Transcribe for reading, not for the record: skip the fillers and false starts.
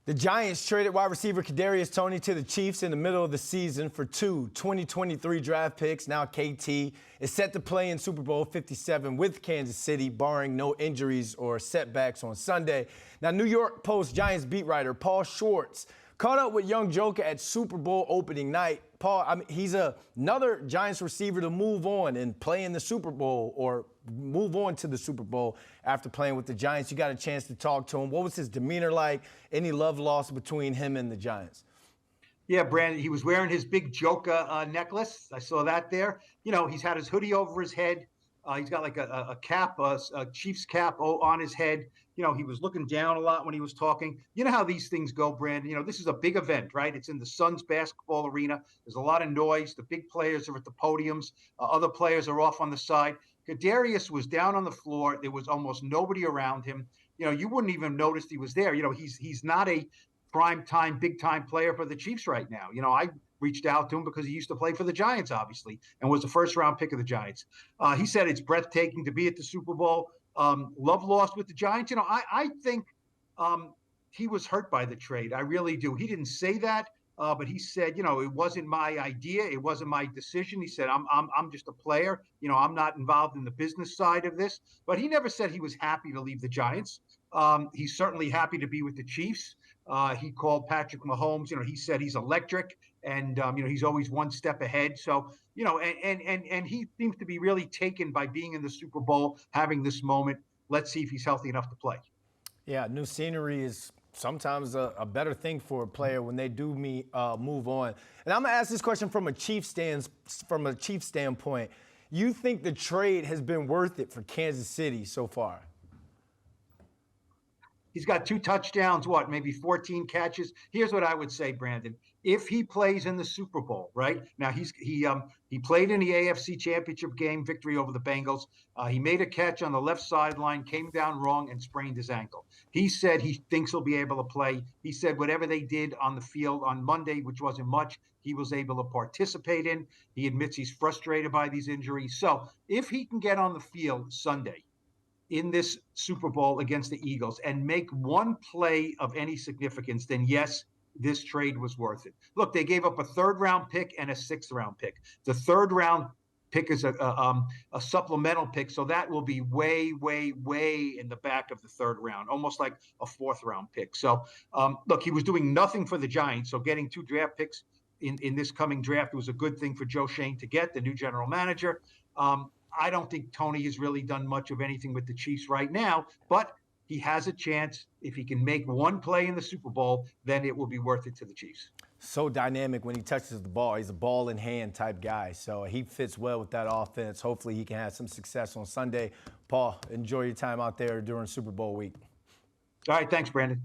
The Giants traded wide receiver Kadarius Toney to the Chiefs in the middle of the season for two 2023 draft picks. Now KT is set to play in Super Bowl LVII with Kansas City, barring no injuries or setbacks on Sunday. Now, New York Post Giants beat writer Paul Schwartz caught up with young Joker at Super Bowl opening night. Paul, he's another Giants receiver to move on and play in the Super Bowl or move on to the Super Bowl after playing with the Giants. You got a chance to talk to him. What was his demeanor like? Any love lost between him and the Giants? Yeah, Brandon, he was wearing his big Joker necklace. I saw that there. You know, he's had his hoodie over his head. He's got like a cap, a Chiefs cap on his head. You know, he was looking down a lot when he was talking. You know how these things go, Brandon. You know, this is a big event, right? It's in the Suns basketball arena. There's a lot of noise. The big players are at the podiums. Other players are off on the side. Kadarius was down on the floor. There was almost nobody around him. You know, you wouldn't even notice he was there. You know, he's not a prime time, big time player for the Chiefs right now. You know, I reached out to him because he used to play for the Giants, obviously, and was the first round pick of the Giants. He said it's breathtaking to be at the Super Bowl. Love lost with the Giants. You know, I think he was hurt by the trade. I really do. He didn't say that, but he said, you know, it wasn't my idea. It wasn't my decision. He said, I'm just a player. You know, I'm not involved in the business side of this. But he never said he was happy to leave the Giants. He's certainly happy to be with the Chiefs. He called Patrick Mahomes. You know, he said he's electric, and you know, he's always one step ahead. So, you know, and he seems to be really taken by being in the Super Bowl, having this moment. Let's see if he's healthy enough to play. Yeah, new scenery is sometimes a better thing for a player when they do move on. And I'm gonna ask this question from a Chiefs standpoint. You think the trade has been worth it for Kansas City so far? He's got 2 touchdowns, maybe 14 catches. Here's what I would say, Brandon. If he plays in the Super Bowl, right? Now, he played in the AFC Championship game, victory over the Bengals. He made a catch on the left sideline, came down wrong, and sprained his ankle. He said he thinks he'll be able to play. He said whatever they did on the field on Monday, which wasn't much, he was able to participate in. He admits he's frustrated by these injuries. So if he can get on the field Sunday, in this Super Bowl against the Eagles and make one play of any significance, then yes, this trade was worth it. Look, they gave up a 3rd round pick and a 6th round pick. The 3rd round pick is a supplemental pick, so that will be way, way, way in the back of the 3rd round, almost like a 4th round pick. So, look, he was doing nothing for the Giants, so getting 2 draft picks in this coming draft was a good thing for Joe Schoen to get, the new general manager. I don't think Toney has really done much of anything with the Chiefs right now, but he has a chance. If he can make one play in the Super Bowl, then it will be worth it to the Chiefs. So dynamic when he touches the ball. He's a ball in hand type guy, so he fits well with that offense. Hopefully he can have some success on Sunday. Paul, enjoy your time out there during Super Bowl week. All right, thanks, Brandon.